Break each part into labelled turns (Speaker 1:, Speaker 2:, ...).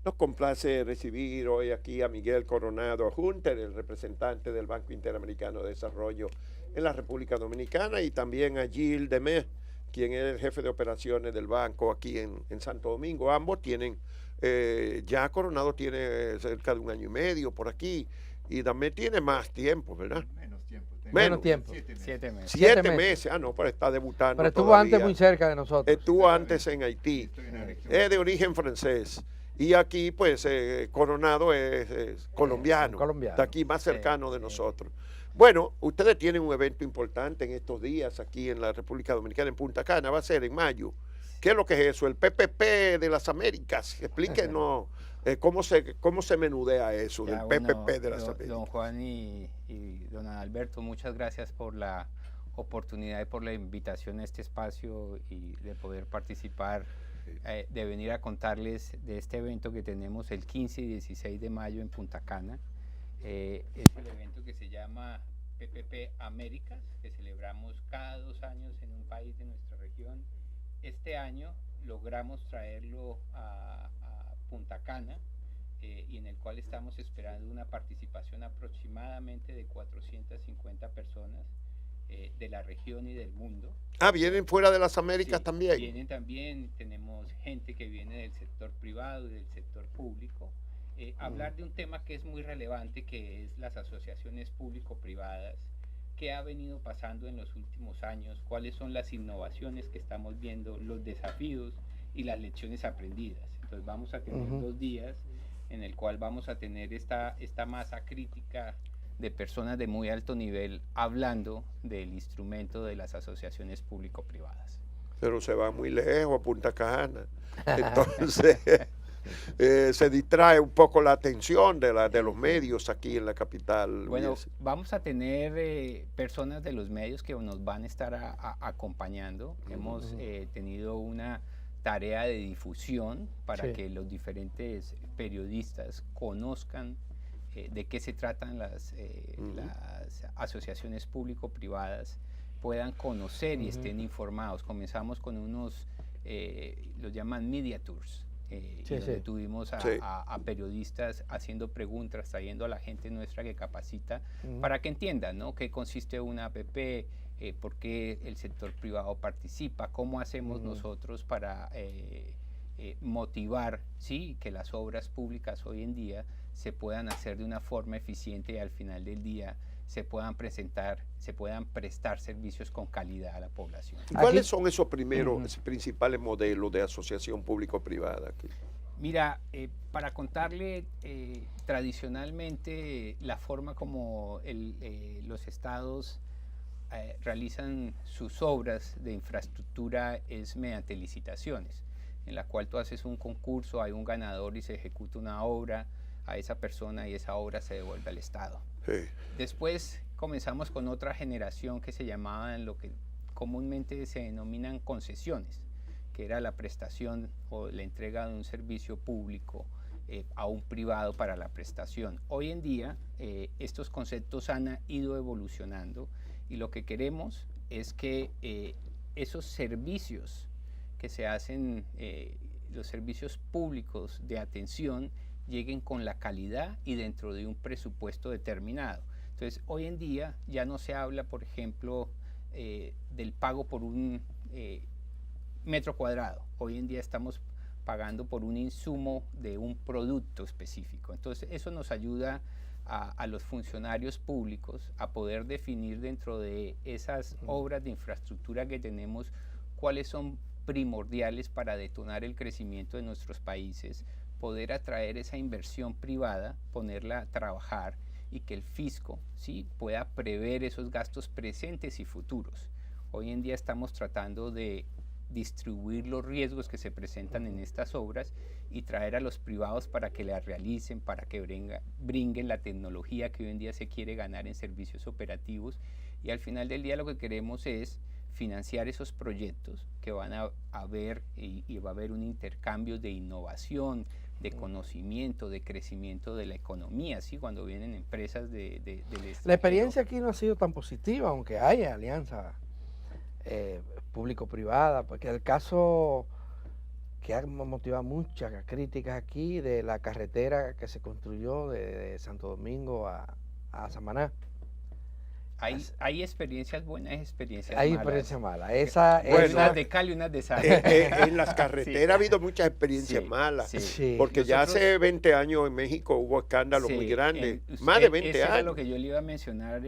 Speaker 1: Nos complace recibir hoy aquí a Miguel Coronado Hunter, el representante del Banco Interamericano de Desarrollo en la República Dominicana, y también a Gilles Demé, quien es el jefe de operaciones del banco aquí en Santo Domingo. Ambos tienen, ya Coronado tiene cerca de 1 año y medio por aquí, y Demé tiene más tiempo, ¿verdad?
Speaker 2: Menos tiempo.
Speaker 3: Menos tiempo.
Speaker 2: 7 meses.
Speaker 1: 7 meses. Ah, no, pero está debutando.
Speaker 3: Pero estuvo
Speaker 1: todavía.
Speaker 3: antes muy cerca de nosotros.
Speaker 1: Estuvo antes en Haití. Es de origen francés. Y aquí, pues, Coronado es colombiano.
Speaker 3: Colombiano.
Speaker 1: Está aquí más cercano de nosotros. Bueno, ustedes tienen un evento importante en estos días aquí en la República Dominicana, en Punta Cana. Va a ser en mayo. ¿Qué es lo que es eso? El PPP de las Américas. Explíquenos cómo se menudea eso del PPP de las Américas.
Speaker 4: Don Juan y don Alberto, muchas gracias por la oportunidad y por la invitación a este espacio y de poder participar, de venir a contarles de este evento que tenemos el 15 y 16 de mayo en Punta Cana. Es el evento que se llama PPP Américas, que celebramos cada 2 años en un país de nuestra región. Este año logramos traerlo a Punta Cana, y en el cual estamos esperando una participación aproximadamente de 450 personas de la región y del mundo.
Speaker 1: Ah, ¿vienen fuera de las Américas también?
Speaker 4: Vienen también, tenemos gente que viene del sector privado y del sector público. Hablar de un tema que es muy relevante, que es las asociaciones público-privadas, qué ha venido pasando en los últimos años, cuáles son las innovaciones que estamos viendo, los desafíos y las lecciones aprendidas. Entonces vamos a tener 2 días en el cual vamos a tener esta masa crítica de personas de muy alto nivel hablando del instrumento de las asociaciones público-privadas.
Speaker 1: Pero se va muy lejos a Punta Cana. Entonces se distrae un poco la atención de los medios aquí en la capital.
Speaker 4: Bueno, vamos a tener personas de los medios que nos van a estar acompañando. Hemos tenido una tarea de difusión para que los diferentes periodistas conozcan de qué se tratan las asociaciones público-privadas, puedan conocer y estén informados. Comenzamos con unos, los llaman media tours, donde tuvimos a periodistas haciendo preguntas, trayendo a la gente nuestra que capacita para que entiendan, ¿no?, qué consiste una APP, por qué el sector privado participa, cómo hacemos nosotros para motivar, ¿sí?, que las obras públicas hoy en día se puedan hacer de una forma eficiente y al final del día se puedan prestar servicios con calidad a la población.
Speaker 1: ¿Cuáles son esos principales modelos de asociación público-privada aquí?
Speaker 4: Mira, para contarle, tradicionalmente la forma como los estados realizan sus obras de infraestructura es mediante licitaciones, en la cual tú haces un concurso, hay un ganador y se ejecuta una obra a esa persona y esa obra se devuelve al Estado. Sí. Después comenzamos con otra generación que se llamaban lo que comúnmente se denominan concesiones, que era la prestación o la entrega de un servicio público a un privado para la prestación. Hoy en día estos conceptos han ido evolucionando y lo que queremos es que esos servicios que se hacen, los servicios públicos de atención, lleguen con la calidad y dentro de un presupuesto determinado. Entonces, hoy en día ya no se habla, por ejemplo, del pago por un metro cuadrado. Hoy en día estamos pagando por un insumo de un producto específico. Entonces, eso nos ayuda a los funcionarios públicos a poder definir dentro de esas obras de infraestructura que tenemos cuáles son primordiales para detonar el crecimiento de nuestros países, poder atraer esa inversión privada, ponerla a trabajar y que el fisco, ¿sí?, pueda prever esos gastos presentes y futuros. Hoy en día estamos tratando de distribuir los riesgos que se presentan en estas obras y traer a los privados para que las realicen, para que brinquen la tecnología que hoy en día se quiere ganar en servicios operativos, y al final del día lo que queremos es financiar esos proyectos que van a haber y va a haber un intercambio de innovación, de conocimiento, de crecimiento de la economía, ¿sí?, cuando vienen empresas del extranjero.
Speaker 3: La experiencia aquí no ha sido tan positiva, aunque haya alianza público-privada, porque el caso que ha motivado muchas críticas aquí de la carretera que se construyó de Santo Domingo a Samaná.
Speaker 4: Hay experiencias buenas y experiencias
Speaker 3: Hay
Speaker 4: malas.
Speaker 3: experiencias malas.
Speaker 1: Bueno,
Speaker 4: Unas de cal y unas de sal.
Speaker 1: En las carreteras ha habido muchas experiencias
Speaker 4: Sí,
Speaker 1: malas,
Speaker 4: sí.
Speaker 3: Sí.
Speaker 1: porque ya hace 20 años en México hubo escándalos muy grandes, más de 20
Speaker 4: Eso era
Speaker 1: años.
Speaker 4: lo que yo le iba a mencionar,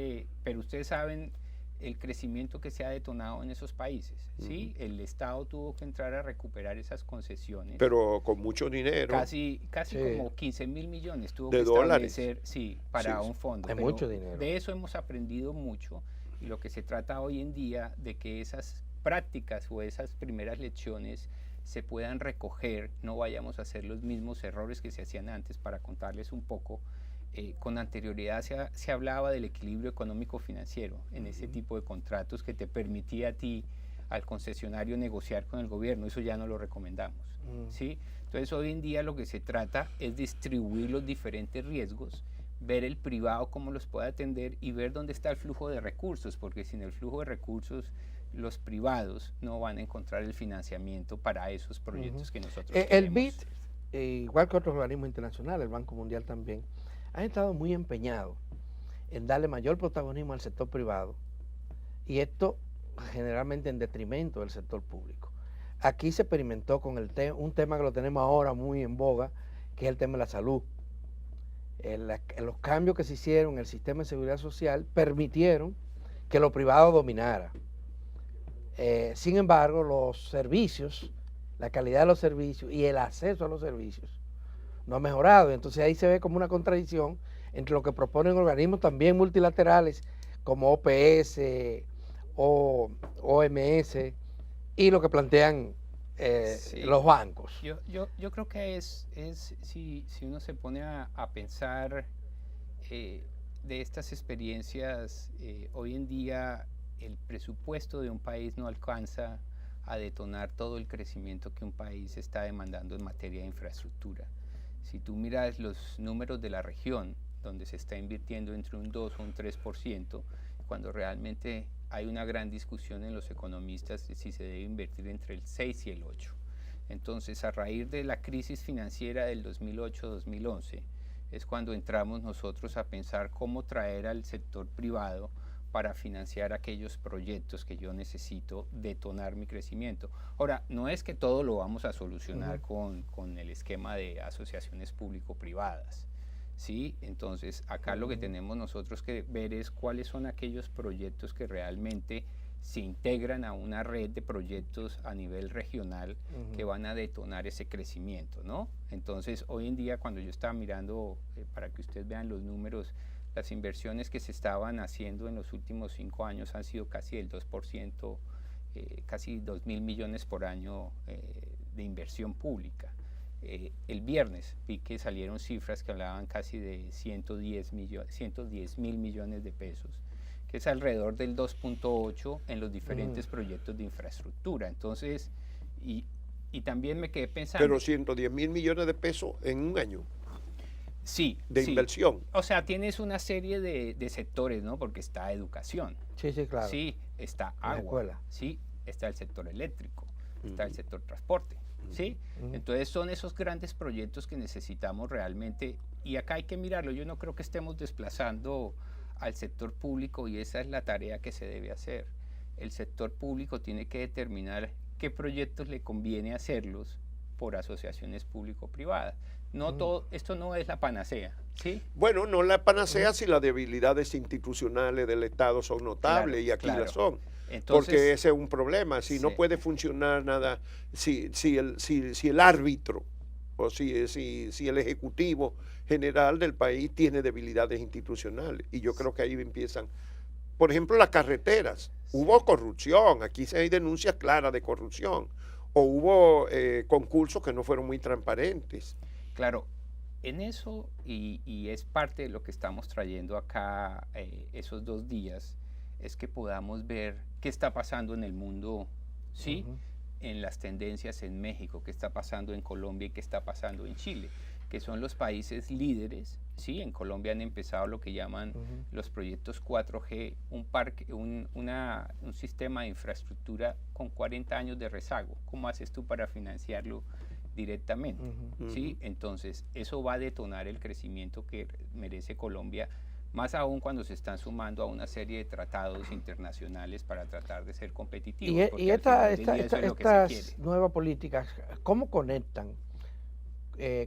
Speaker 4: pero ustedes saben el crecimiento que se ha detonado en esos países, ¿sí? El Estado tuvo que entrar a recuperar esas concesiones.
Speaker 1: Pero con mucho dinero.
Speaker 4: Casi
Speaker 3: Sí.
Speaker 4: como 15.000 millones tuvo
Speaker 1: De
Speaker 4: que
Speaker 1: dólares.
Speaker 4: establecer, sí, para
Speaker 1: Sí,
Speaker 4: un fondo.
Speaker 3: es
Speaker 4: pero
Speaker 3: mucho dinero.
Speaker 4: De eso hemos aprendido mucho y lo que se trata hoy en día de que esas prácticas o esas primeras lecciones se puedan recoger, no vayamos a hacer los mismos errores que se hacían antes. Para contarles un poco, con anterioridad se hablaba del equilibrio económico-financiero en ese tipo de contratos que te permitía a ti, al concesionario, negociar con el gobierno. Eso ya no lo recomendamos, ¿sí? Entonces hoy en día lo que se trata es distribuir los diferentes riesgos, ver el privado cómo los puede atender y ver dónde está el flujo de recursos, porque sin el flujo de recursos los privados no van a encontrar el financiamiento para esos proyectos que nosotros
Speaker 3: El
Speaker 4: queremos.
Speaker 3: BID, igual que otros organismos internacionales, el Banco Mundial también, han estado muy empeñados en darle mayor protagonismo al sector privado y esto generalmente en detrimento del sector público. Aquí se experimentó con un tema que lo tenemos ahora muy en boga, que es el tema de la salud. Los cambios que se hicieron en el sistema de seguridad social permitieron que lo privado dominara. Sin embargo, los servicios, la calidad de los servicios y el acceso a los servicios no ha mejorado. Entonces ahí se ve como una contradicción entre lo que proponen organismos también multilaterales como OPS o OMS y lo que plantean
Speaker 4: Sí.
Speaker 3: los bancos.
Speaker 4: Yo creo que si uno se pone a pensar de estas experiencias, hoy en día el presupuesto de un país no alcanza a detonar todo el crecimiento que un país está demandando en materia de infraestructura. Si tú miras los números de la región, donde se está invirtiendo entre un 2 o un 3%, cuando realmente hay una gran discusión en los economistas de si se debe invertir entre el 6 y el 8. Entonces, a raíz de la crisis financiera del 2008-2011, es cuando entramos nosotros a pensar cómo traer al sector privado para financiar aquellos proyectos que yo necesito detonar mi crecimiento. Ahora, no es que todo lo vamos a solucionar con el esquema de asociaciones público-privadas, ¿sí? Entonces, acá lo que tenemos nosotros que ver es cuáles son aquellos proyectos que realmente se integran a una red de proyectos a nivel regional que van a detonar ese crecimiento, ¿no? Entonces, hoy en día, cuando yo estaba mirando, para que ustedes vean los números, las inversiones que se estaban haciendo en los últimos 5 años han sido casi el 2%, casi 2.000 millones por año de inversión pública. El viernes vi que salieron cifras que hablaban casi de 110.000 millones de pesos, que es alrededor del 2.8 en los diferentes proyectos de infraestructura. Entonces, y también me quedé pensando...
Speaker 1: Pero 110.000 millones de pesos en un año.
Speaker 4: Sí.
Speaker 1: De inversión.
Speaker 4: O sea, tienes una serie de sectores, ¿no? Porque está educación.
Speaker 3: Sí, claro.
Speaker 4: Sí, está agua.
Speaker 3: Escuela.
Speaker 4: Sí, está el sector eléctrico, está el sector transporte. ¿Sí? Entonces son esos grandes proyectos que necesitamos realmente, y acá hay que mirarlo. Yo no creo que estemos desplazando al sector público y esa es la tarea que se debe hacer. El sector público tiene que determinar qué proyectos le conviene hacerlos por asociaciones público-privadas. No todo, esto no es la panacea, ¿sí?
Speaker 1: Bueno, no la panacea si las debilidades institucionales del Estado son notables,
Speaker 4: Claro,
Speaker 1: y aquí
Speaker 4: claro.
Speaker 1: las son.
Speaker 4: Entonces,
Speaker 1: Porque ese es un problema. Si no
Speaker 4: sí.
Speaker 1: puede funcionar nada, si el árbitro o si el ejecutivo general del país tiene debilidades institucionales. Y yo creo que ahí empiezan, por ejemplo, las carreteras. Hubo corrupción, aquí sí hay denuncias claras de corrupción. O hubo concursos que no fueron muy transparentes.
Speaker 4: Claro, en eso, y es parte de lo que estamos trayendo acá esos 2 días, es que podamos ver qué está pasando en el mundo, ¿sí? En las tendencias en México, qué está pasando en Colombia y qué está pasando en Chile, que son los países líderes, ¿sí? En Colombia han empezado lo que llaman los proyectos 4G, un sistema de infraestructura con 40 años de rezago. ¿Cómo haces tú para financiarlo directamente,
Speaker 1: Ujú.
Speaker 4: ¿sí? Entonces, eso va a detonar el crecimiento que merece Colombia, más aún cuando se están sumando a una serie de tratados internacionales para tratar de ser competitivos, porque al final del día eso es lo que se quiere.
Speaker 3: Estas nuevas políticas, ¿cómo conectan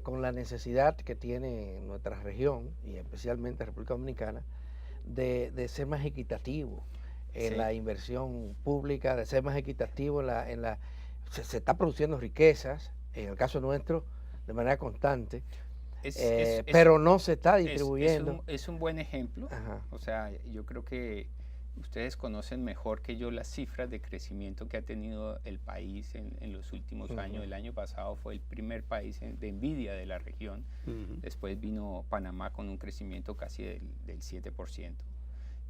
Speaker 3: con la necesidad que tiene nuestra región, y especialmente República Dominicana, de ser más equitativo en
Speaker 4: Sí.
Speaker 3: la inversión pública, de ser más equitativo se está produciendo riquezas, en el caso nuestro, de manera constante, pero no se está distribuyendo?
Speaker 4: Es un buen ejemplo.
Speaker 3: Ajá.
Speaker 4: O sea, yo creo que ustedes conocen mejor que yo las cifras de crecimiento que ha tenido el país en los últimos años. El año pasado fue el primer país de envidia de la región. Después vino Panamá con un crecimiento casi del 7%.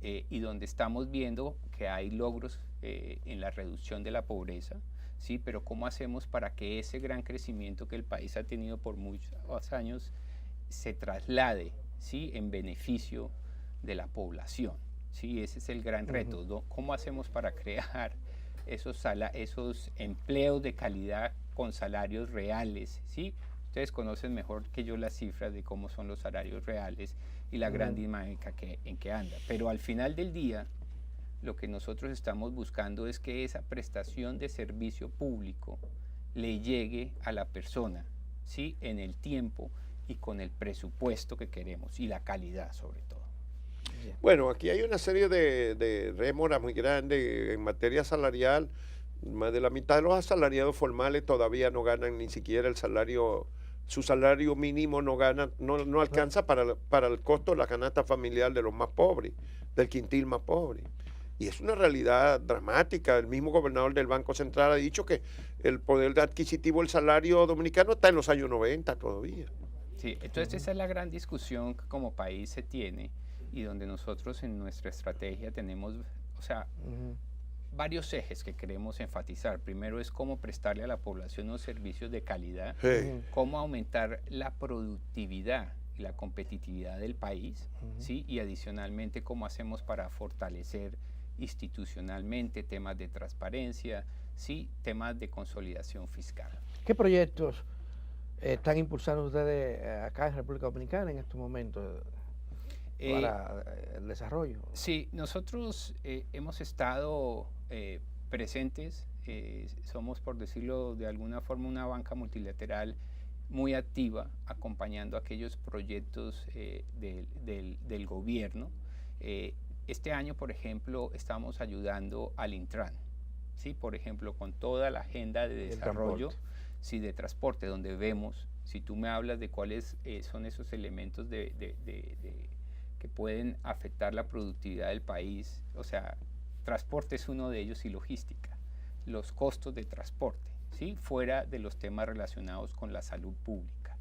Speaker 4: Y donde estamos viendo que hay logros en la reducción de la pobreza, ¿sí? Pero ¿cómo hacemos para que ese gran crecimiento que el país ha tenido por muchos años se traslade, ¿sí? En beneficio de la población, ¿sí? Ese es el gran reto, ¿no? ¿Cómo hacemos para crear esos empleos de calidad con salarios reales, ¿sí? Ustedes conocen mejor que yo las cifras de cómo son los salarios reales y la gran dinámica en que anda. Pero al final del día, lo que nosotros estamos buscando es que esa prestación de servicio público le llegue a la persona, ¿sí? En el tiempo y con el presupuesto que queremos y la calidad sobre todo.
Speaker 1: Bueno, aquí hay una serie de rémoras muy grandes en materia salarial. Más de la mitad de los asalariados formales todavía no ganan ni siquiera el salario, su salario mínimo no alcanza para el costo de la canasta familiar de los más pobres, del quintil más pobre. Y es una realidad dramática. El mismo gobernador del Banco Central ha dicho que el poder adquisitivo del salario dominicano está en los años 90 todavía.
Speaker 4: Sí, entonces esa es la gran discusión que como país se tiene y donde nosotros en nuestra estrategia tenemos, o sea, varios ejes que queremos enfatizar. Primero es cómo prestarle a la población unos servicios de calidad, cómo aumentar la productividad y la competitividad del país, ¿sí? Y adicionalmente cómo hacemos para fortalecer institucionalmente temas de transparencia, ¿sí? Temas de consolidación fiscal.
Speaker 3: ¿Qué proyectos están impulsando ustedes acá en República Dominicana en estos momentos para el desarrollo?
Speaker 4: Sí, nosotros hemos estado presentes, somos, por decirlo de alguna forma, una banca multilateral muy activa, acompañando aquellos proyectos del gobierno. Este año, por ejemplo, estamos ayudando al Intran, ¿sí? Por ejemplo, con toda la agenda de desarrollo, sí, de transporte, donde vemos, si tú me hablas de cuáles son esos elementos que pueden afectar la productividad del país, o sea, transporte es uno de ellos y logística, los costos de transporte, ¿sí? Fuera de los temas relacionados con la salud pública.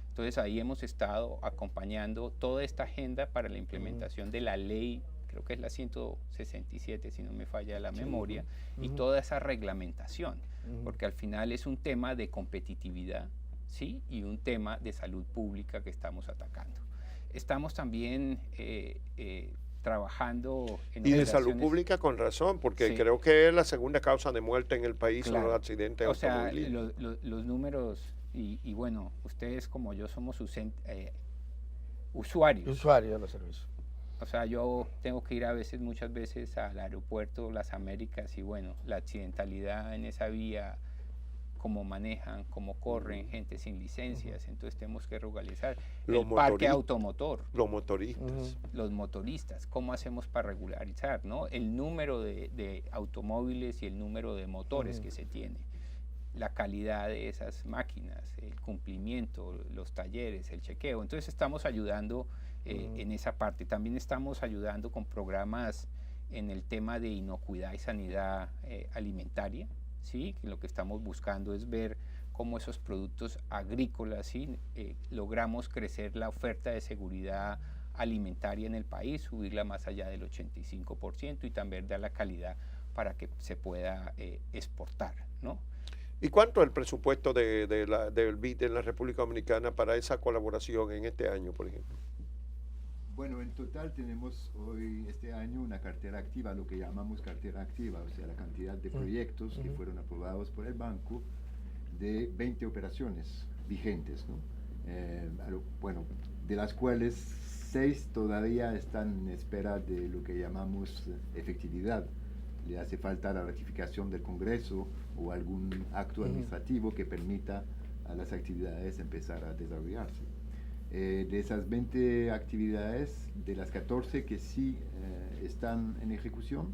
Speaker 4: Entonces ahí hemos estado acompañando toda esta agenda para la implementación de la ley, creo que es la 167, si no me falla la memoria, y toda esa reglamentación, porque al final es un tema de competitividad, ¿sí? Y un tema de salud pública que estamos atacando. Estamos también trabajando en
Speaker 1: y de salud pública con razón, porque sí, creo que es la segunda causa de muerte en el país, claro, los accidentes automovilísticos.
Speaker 4: O sea, los números, y bueno, ustedes como yo somos usuarios.
Speaker 3: Usuarios de los servicios.
Speaker 4: O sea, yo tengo que ir muchas veces al aeropuerto Las Américas y bueno, la accidentalidad en esa vía, cómo manejan, cómo corren, gente sin licencias, entonces tenemos que regularizar el parque automotor.
Speaker 1: Los motoristas.
Speaker 4: Los motoristas, ¿cómo hacemos para regularizar, ¿no? El número de automóviles y el número de motores que se tiene, la calidad de esas máquinas, el cumplimiento, los talleres, el chequeo. Entonces estamos ayudando en esa parte. También estamos ayudando con programas en el tema de inocuidad y sanidad alimentaria. ¿Sí? Lo que estamos buscando es ver cómo esos productos agrícolas, ¿sí? Logramos crecer la oferta de seguridad alimentaria en el país, subirla más allá del 85% y también dar la calidad para que se pueda exportar, ¿no?
Speaker 1: ¿Y cuánto es el presupuesto del BID en la República Dominicana para esa colaboración en este año, por ejemplo?
Speaker 2: Bueno, en total tenemos hoy, este año, una cartera activa, lo que llamamos cartera activa, o sea, la cantidad de proyectos que fueron aprobados por el banco de 20 operaciones vigentes, ¿no? Bueno, de las cuales 6 todavía están en espera de lo que llamamos efectividad. Le hace falta la ratificación del Congreso o algún acto administrativo que permita a las actividades empezar a desarrollarse. De esas 20 actividades, de las 14 que sí están en ejecución,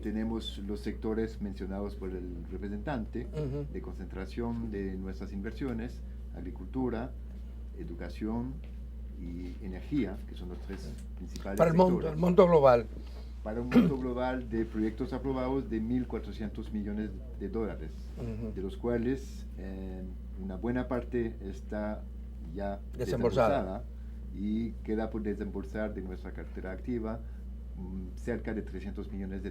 Speaker 2: tenemos los sectores mencionados por el representante de concentración de nuestras inversiones: agricultura, educación y energía, que son los 3 principales
Speaker 3: para
Speaker 2: sectores.
Speaker 3: el monto global.
Speaker 2: Para un monto global de proyectos aprobados de $1.400 millones, de los cuales una buena parte está ya desembolsada y queda por desembolsar de nuestra cartera activa cerca de $300 millones.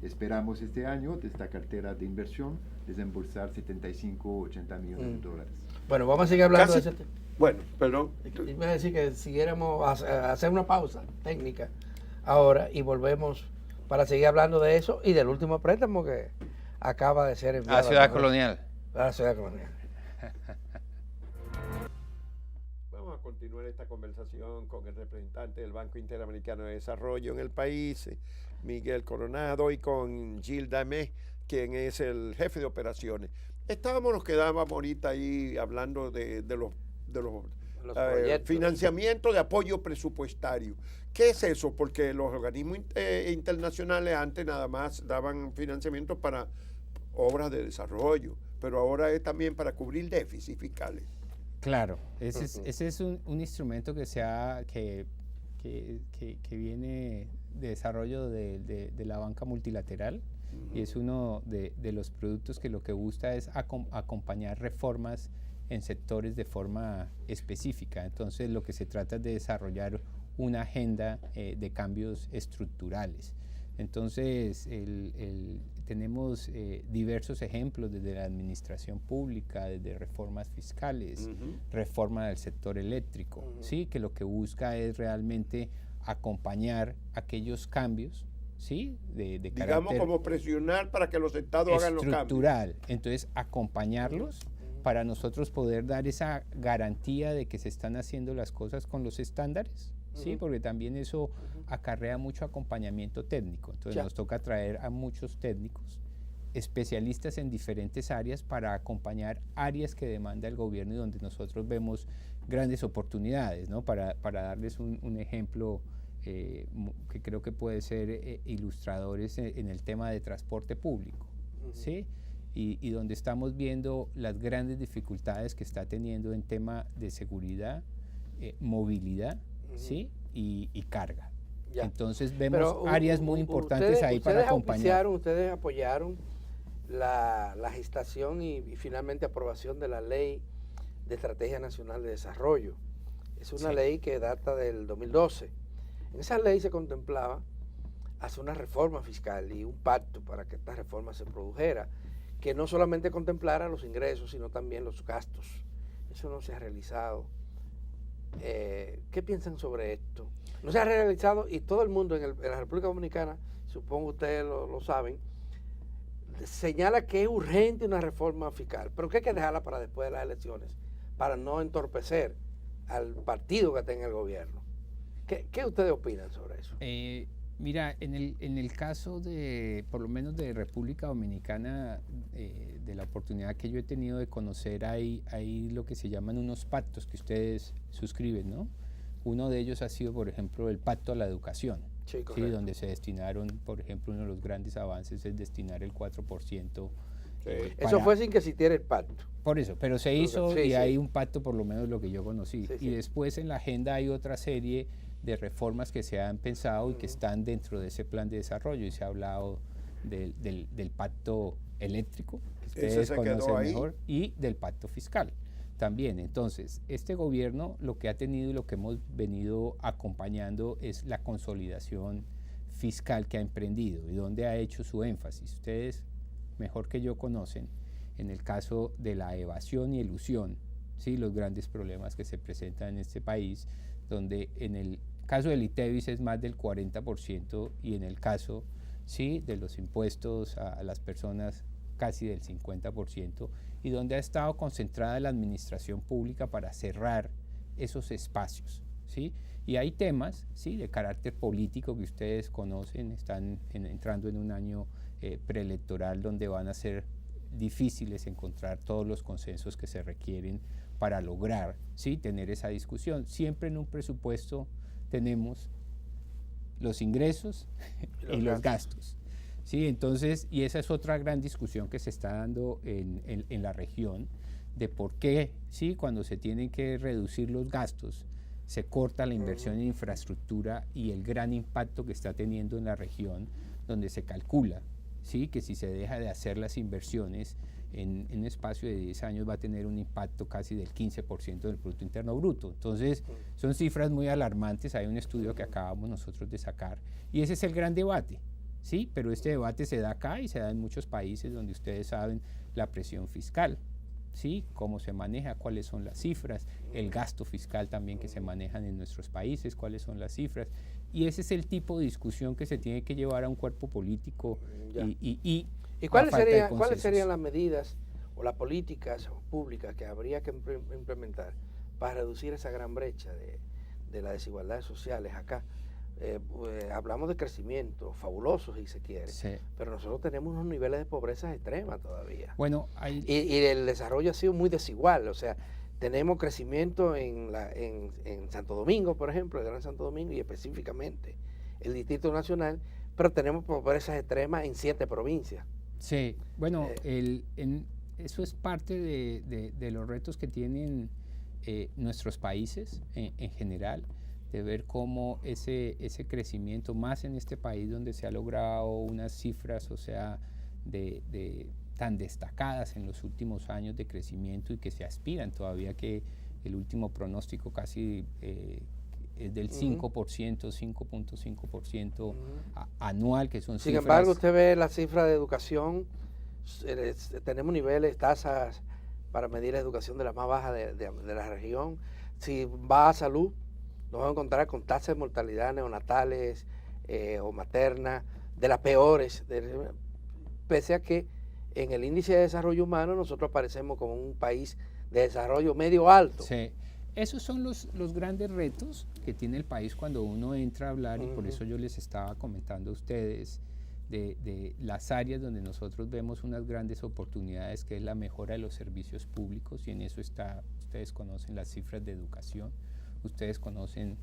Speaker 2: Esperamos este año de esta cartera de inversión desembolsar 75 o 80 millones de dólares.
Speaker 3: Bueno, vamos a seguir hablando de ese tema.
Speaker 1: Bueno, perdón.
Speaker 3: Iba a decir que siguiéramos a hacer una pausa técnica ahora y volvemos para seguir hablando de eso y del último préstamo que acaba de ser enviado
Speaker 4: a Ciudad Colonial.
Speaker 3: A la Ciudad Colonial.
Speaker 1: Vamos a continuar esta conversación con el representante del Banco Interamericano de Desarrollo en el país, Miguel Coronado, y con Gilles Damé, quien es el jefe de operaciones. Nos quedábamos ahorita ahí hablando de los financiamientos de apoyo presupuestario. ¿Qué es eso? Porque los organismos internacionales antes nada más daban financiamiento para obras de desarrollo, pero ahora es también para cubrir déficits fiscales.
Speaker 4: Claro, ese es un instrumento que viene de desarrollo de la banca multilateral, y es uno de los productos que lo que busca es acompañar reformas en sectores de forma específica. Entonces lo que se trata es de desarrollar una agenda de cambios estructurales. Entonces tenemos diversos ejemplos desde la administración pública, desde reformas fiscales, reforma del sector eléctrico, ¿sí? Que lo que busca es realmente acompañar aquellos cambios, ¿sí? de
Speaker 1: digamos, como presionar para que los estados hagan los cambios.
Speaker 4: Estructural. Entonces acompañarlos para nosotros poder dar esa garantía de que se están haciendo las cosas con los estándares, ¿sí? Porque también eso acarrea mucho acompañamiento técnico. Entonces nos toca traer a muchos técnicos, especialistas en diferentes áreas, para acompañar áreas que demanda el gobierno y donde nosotros vemos grandes oportunidades, ¿no? Para darles un ejemplo que creo que puede ser ilustradores en el tema de transporte público, ¿sí? Y donde estamos viendo las grandes dificultades que está teniendo en tema de seguridad, movilidad, ¿sí? Y carga. Ya. Entonces vemos áreas muy importantes ahí para acompañar.
Speaker 3: Ustedes apoyaron la gestación y finalmente aprobación de la Ley de Estrategia Nacional de Desarrollo. Es una ley que data del 2012. En esa ley se contemplaba hacer una reforma fiscal y un pacto para que esta reforma se produjera, que no solamente contemplara los ingresos, sino también los gastos. Eso no se ha realizado. ¿Qué piensan sobre esto? No se ha realizado, y todo el mundo en la República Dominicana, supongo ustedes lo saben, señala que es urgente una reforma fiscal, pero que hay que dejarla para después de las elecciones, para no entorpecer al partido que tenga el gobierno. ¿Qué ustedes opinan sobre eso?
Speaker 4: Mira, en el caso de, por lo menos de República Dominicana, de la oportunidad que yo he tenido de conocer, hay lo que se llaman unos pactos que ustedes suscriben, ¿no? Uno de ellos ha sido, por ejemplo, el pacto a la educación, ¿sí? Donde se destinaron, por ejemplo, uno de los grandes avances es destinar el 4%.
Speaker 3: Eso fue sin que existiera el pacto.
Speaker 4: Por eso, pero se hizo y hay un pacto, por lo menos lo que yo conocí. Y después en la agenda hay otra serie de reformas que se han pensado y que están dentro de ese plan de desarrollo, y se ha hablado del pacto eléctrico, que ustedes conocen mejor, y del pacto fiscal también. Entonces, este gobierno lo que ha tenido y lo que hemos venido acompañando es la consolidación fiscal que ha emprendido y donde ha hecho su énfasis. Ustedes mejor que yo conocen, en el caso de la evasión y elusión, ¿sí? Los grandes problemas que se presentan en este país, donde en el caso del ITEVIS es más del 40%, y en el caso, ¿sí?, de los impuestos a las personas casi del 50%, y donde ha estado concentrada la administración pública para cerrar esos espacios, ¿sí? Y hay temas, ¿sí?, de carácter político que ustedes conocen, están entrando en un año preelectoral donde van a ser difíciles encontrar todos los consensos que se requieren para lograr, ¿sí?, tener esa discusión. Siempre en un presupuesto tenemos los ingresos y los gastos. Sí, entonces, y esa es otra gran discusión que se está dando en la región, de por qué, sí, cuando se tienen que reducir los gastos, se corta la inversión en infraestructura y el gran impacto que está teniendo en la región, donde se calcula, sí, que si se deja de hacer las inversiones en un espacio de 10 años va a tener un impacto casi del 15% del Producto Interno Bruto. Entonces, son cifras muy alarmantes. Hay un estudio que acabamos nosotros de sacar y ese es el gran debate. Sí, pero este debate se da acá y se da en muchos países donde ustedes saben la presión fiscal, ¿sí?, cómo se maneja, cuáles son las cifras, el gasto fiscal también que se manejan en nuestros países, cuáles son las cifras. Y ese es el tipo de discusión que se tiene que llevar a un cuerpo político. ¿Y
Speaker 3: cuáles serían las medidas o las políticas públicas que habría que implementar para reducir esa gran brecha de las desigualdades sociales acá? Hablamos de crecimiento fabuloso, si se quiere, sí, pero nosotros tenemos unos niveles de pobreza extrema todavía.
Speaker 4: Bueno,
Speaker 3: y el desarrollo ha sido muy desigual, o sea, tenemos crecimiento en Santo Domingo, por ejemplo, el Gran Santo Domingo y específicamente el Distrito Nacional, pero tenemos pobreza extrema en 7 provincias.
Speaker 4: Sí, bueno, eso es parte de los retos que tienen nuestros países en general, de ver cómo ese crecimiento, más en este país donde se ha logrado unas cifras, o sea, tan destacadas en los últimos años de crecimiento y que se aspiran todavía, que el último pronóstico casi es del 5%, 5.5% anual, que son
Speaker 3: Sin
Speaker 4: cifras.
Speaker 3: embargo, usted ve la cifra de educación, tenemos niveles, tasas para medir la educación de las más bajas de la región. Si va a salud, nos vamos a encontrar con tasas de mortalidad neonatales o materna de las peores, pese a que en el índice de desarrollo humano nosotros aparecemos como un país de desarrollo medio alto.
Speaker 4: Sí, esos son los grandes retos que tiene el país cuando uno entra a hablar, y por eso yo les estaba comentando a ustedes de las áreas donde nosotros vemos unas grandes oportunidades, que es la mejora de los servicios públicos, y en eso está, ustedes conocen las cifras de educación, ustedes conocen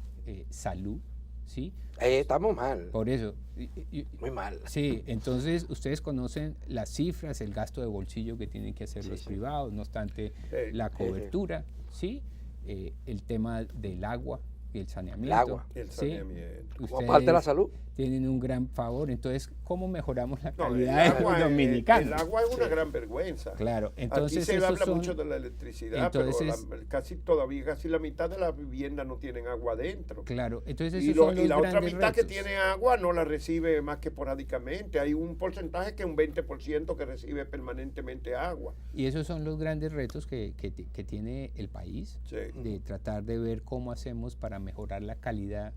Speaker 4: salud, ¿sí?
Speaker 3: Estamos mal.
Speaker 4: Por eso.
Speaker 3: Muy mal.
Speaker 4: Sí, entonces ustedes conocen las cifras, el gasto de bolsillo que tienen que hacer los privados, no obstante la cobertura, ¿sí? El tema del agua y el saneamiento.
Speaker 3: El agua.
Speaker 1: El saneamiento.
Speaker 3: Como parte de la salud.
Speaker 4: Tienen un gran favor. Entonces, ¿cómo mejoramos la calidad de los dominicanos?
Speaker 1: El agua es una gran vergüenza.
Speaker 4: Claro, entonces
Speaker 1: aquí se habla mucho de la electricidad, entonces, pero casi la mitad de las viviendas no tienen agua adentro.
Speaker 4: Claro, entonces
Speaker 1: y la otra mitad retos que tiene agua no la recibe más que esporádicamente. Hay un porcentaje que un 20% que recibe permanentemente agua.
Speaker 4: Y esos son los grandes retos que tiene el país, sí, de tratar de ver cómo hacemos para mejorar la calidad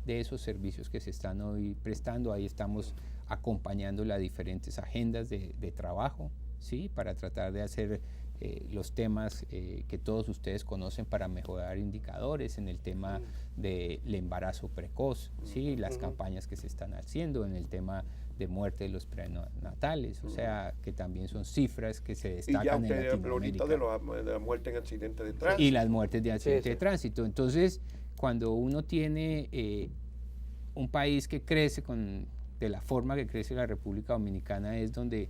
Speaker 4: de esos servicios que se están hoy prestando. Ahí estamos acompañando las diferentes agendas de trabajo, ¿sí?, para tratar de hacer los temas que todos ustedes conocen para mejorar indicadores en el tema del embarazo precoz, ¿sí?, las campañas que se están haciendo en el tema de muerte de los prenatales, o sea, que también son cifras que se destacan en Latinoamérica.
Speaker 1: De la muerte en accidentes de tránsito.
Speaker 4: Y las muertes de accidentes de tránsito. Entonces, cuando uno tiene un país que crece de la forma que crece la República Dominicana, es donde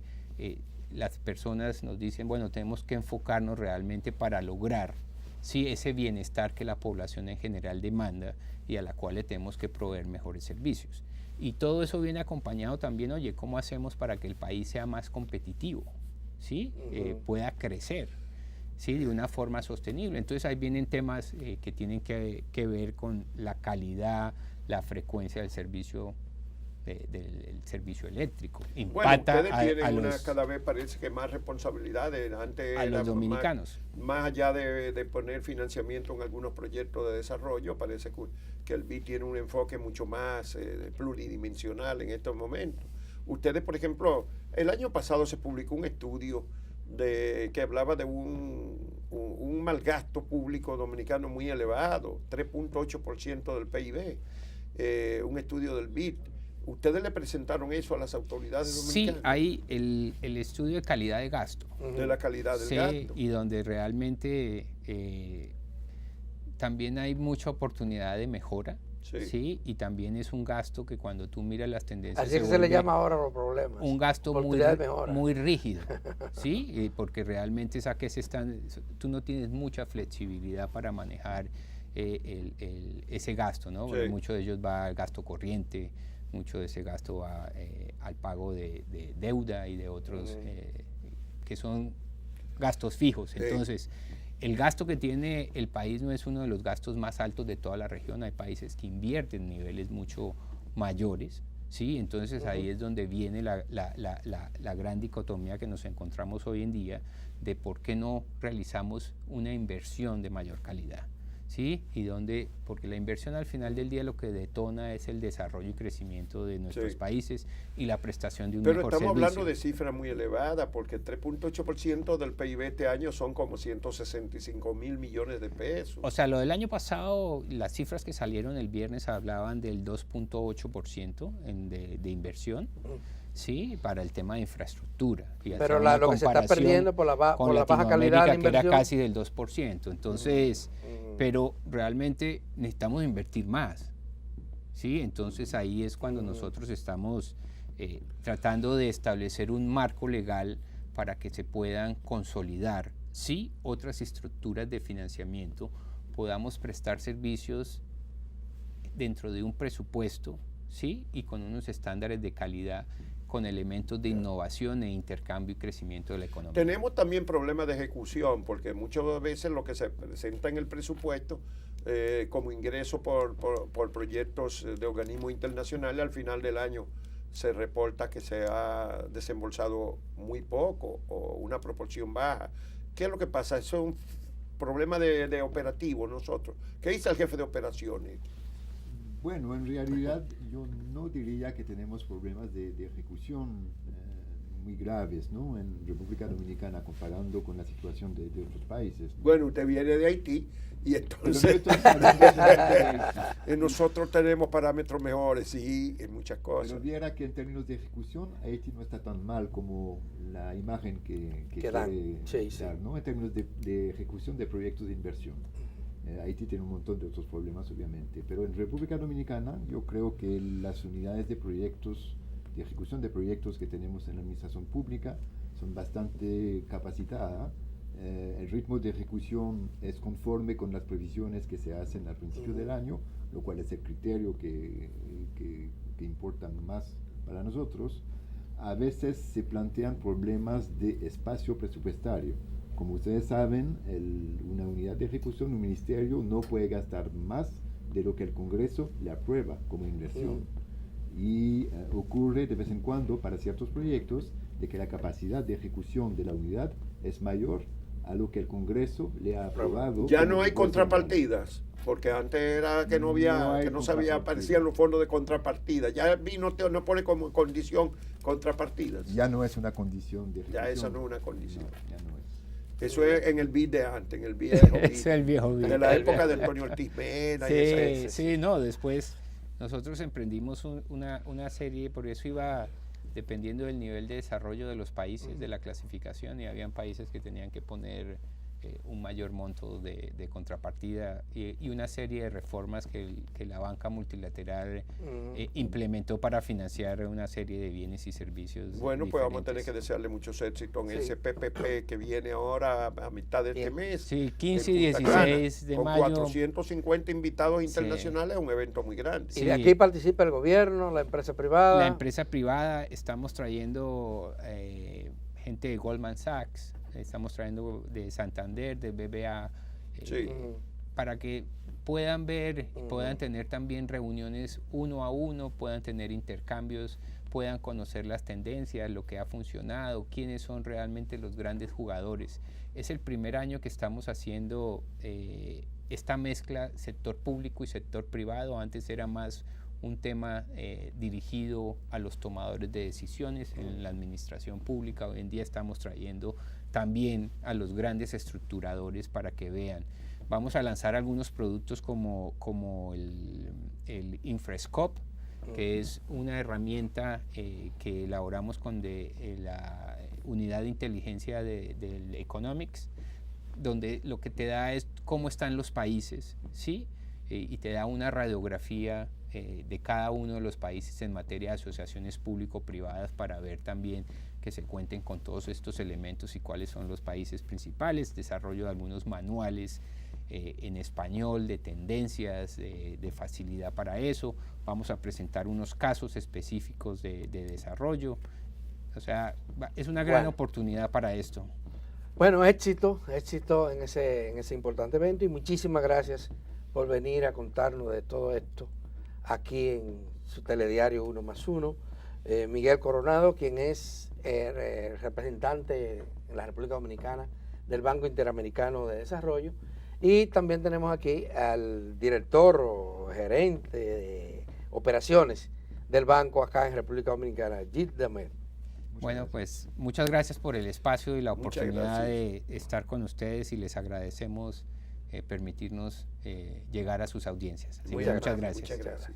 Speaker 4: las personas nos dicen, bueno, tenemos que enfocarnos realmente para lograr, sí, ese bienestar que la población en general demanda y a la cual le tenemos que proveer mejores servicios. Y todo eso viene acompañado también, oye, ¿cómo hacemos para que el país sea más competitivo? ¿Sí? Pueda crecer, ¿sí?, de una forma sostenible. Entonces ahí vienen temas que tienen que ver con la calidad, la frecuencia del servicio eléctrico.
Speaker 1: Impacta ustedes tienen cada vez parece que más responsabilidades
Speaker 4: a los dominicanos.
Speaker 1: Más allá de poner financiamiento en algunos proyectos de desarrollo, parece que el BID tiene un enfoque mucho más pluridimensional en estos momentos. Ustedes, por ejemplo, el año pasado se publicó un estudio que hablaba de un mal gasto público dominicano muy elevado, 3.8% del PIB, un estudio del BID. ¿Ustedes le presentaron eso a las autoridades dominicanas?
Speaker 4: Sí, hay el estudio de calidad de gasto.
Speaker 1: De la calidad del gasto.
Speaker 4: Y donde realmente también hay mucha oportunidad de mejora. Sí, y también es un gasto que cuando tú miras las tendencias...
Speaker 3: Así que se le llama ahora los problemas.
Speaker 4: Un gasto muy rígido, ¿sí? Porque realmente tú no tienes mucha flexibilidad para manejar ese gasto, ¿no?
Speaker 1: Sí.
Speaker 4: Mucho de ellos va al gasto corriente, mucho de ese gasto va al pago de deuda y de otros que son gastos fijos.
Speaker 1: Sí.
Speaker 4: Entonces, el gasto que tiene el país no es uno de los gastos más altos de toda la región. Hay países que invierten en niveles mucho mayores, ¿sí? Entonces ahí es donde viene la gran dicotomía que nos encontramos hoy en día de por qué no realizamos una inversión de mayor calidad, ¿sí? Porque la inversión al final del día lo que detona es el desarrollo y crecimiento de nuestros países y la prestación de un mejor servicio.
Speaker 1: Pero estamos hablando de cifras muy elevadas, porque 3.8% del PIB este año son como 165 mil millones de pesos.
Speaker 4: O sea, lo del año pasado, las cifras que salieron el viernes hablaban del 2.8% de inversión, ¿sí? Para el tema de infraestructura.
Speaker 3: Pero lo que se está perdiendo por la baja calidad de la inversión,
Speaker 4: que era casi del 2%. Entonces, pero realmente necesitamos invertir más, ¿sí? Entonces ahí es cuando nosotros estamos tratando de establecer un marco legal para que se puedan consolidar, ¿sí? Otras estructuras de financiamiento, podamos prestar servicios dentro de un presupuesto, ¿sí? Y con unos estándares de calidad, con elementos de innovación e intercambio y crecimiento de la economía.
Speaker 1: Tenemos también problemas de ejecución, porque muchas veces lo que se presenta en el presupuesto como ingreso por proyectos de organismos internacionales, al final del año se reporta que se ha desembolsado muy poco o una proporción baja. ¿Qué es lo que pasa? Eso es un problema de operativo nosotros. ¿Qué dice el jefe de operaciones?
Speaker 2: Bueno, en realidad yo no diría que tenemos problemas de ejecución muy graves, ¿no? En República Dominicana, comparando con la situación de otros países.
Speaker 1: Bueno, usted viene de Haití y entonces nosotros tenemos parámetros mejores, sí, en muchas cosas.
Speaker 2: Pero viera que en términos de ejecución, Haití no está tan mal como la imagen que
Speaker 3: dan.
Speaker 2: quiere dar, ¿no? En términos de ejecución de proyectos de inversión. Haití tiene un montón de otros problemas, obviamente, pero en República Dominicana yo creo que las unidades de proyectos, de ejecución de proyectos que tenemos en la administración pública son bastante capacitadas. El ritmo de ejecución es conforme con las previsiones que se hacen al principio del año, lo cual es el criterio que importa más para nosotros. A veces se plantean problemas de espacio presupuestario. Como ustedes saben, una unidad de ejecución, un ministerio, no puede gastar más de lo que el Congreso le aprueba como inversión. Y ocurre de vez en cuando para ciertos proyectos de que la capacidad de ejecución de la unidad es mayor a lo que el Congreso le ha aprobado.
Speaker 1: Ya no hay contrapartidas, porque antes era que no sabía, aparecían los fondos de contrapartida. Ya no pone como condición contrapartidas.
Speaker 2: Ya no es una condición de ejecución.
Speaker 1: Ya esa no es una condición.
Speaker 2: No, ya no es.
Speaker 1: Eso es en el BID de antes, en el viejo BID.
Speaker 4: Es el viejo BID.
Speaker 1: De la época de Antonio Ortiz Mena.
Speaker 4: Sí, no, después nosotros emprendimos una serie, por eso iba dependiendo del nivel de desarrollo de los países, de la clasificación, y habían países que tenían que poner un mayor monto de contrapartida y una serie de reformas que la banca multilateral implementó para financiar una serie de bienes y servicios.
Speaker 1: Bueno, pues vamos a tener que desearle muchos éxitos en ese PPP que viene ahora a mitad de este mes.
Speaker 4: Sí, 15 y 16 de mayo.
Speaker 1: Con 450 invitados internacionales, un evento muy grande.
Speaker 3: Y de aquí participa el gobierno, la empresa privada.
Speaker 4: La empresa privada, estamos trayendo gente de Goldman Sachs, estamos trayendo de Santander, de BBA, para que puedan ver, puedan tener también reuniones uno a uno, puedan tener intercambios, puedan conocer las tendencias, lo que ha funcionado, quiénes son realmente los grandes jugadores. Es el primer año que estamos haciendo esta mezcla sector público y sector privado. Antes era más un tema dirigido a los tomadores de decisiones en la administración pública. Hoy en día estamos trayendo también a los grandes estructuradores para que vean. Vamos a lanzar algunos productos como el Infrascope, que es una herramienta que elaboramos con la unidad de inteligencia del Economics, donde lo que te da es cómo están los países, ¿sí? Y te da una radiografía de cada uno de los países en materia de asociaciones público-privadas para ver también que se cuenten con todos estos elementos y cuáles son los países principales, desarrollo de algunos manuales en español, de tendencias, de facilidad para eso. Vamos a presentar unos casos específicos de desarrollo. O sea, es una gran oportunidad para esto.
Speaker 3: Bueno, éxito en ese importante evento y muchísimas gracias por venir a contarnos de todo esto aquí en su telediario 1+1. Miguel Coronado, quien es representante en la República Dominicana del Banco Interamericano de Desarrollo, y también tenemos aquí al director o gerente de operaciones del banco acá en República Dominicana, Gilles Demet.
Speaker 4: Bueno, pues muchas gracias por el espacio y la oportunidad de estar con ustedes, y les agradecemos permitirnos llegar a sus audiencias. Así que muchas gracias.
Speaker 1: Muchas gracias.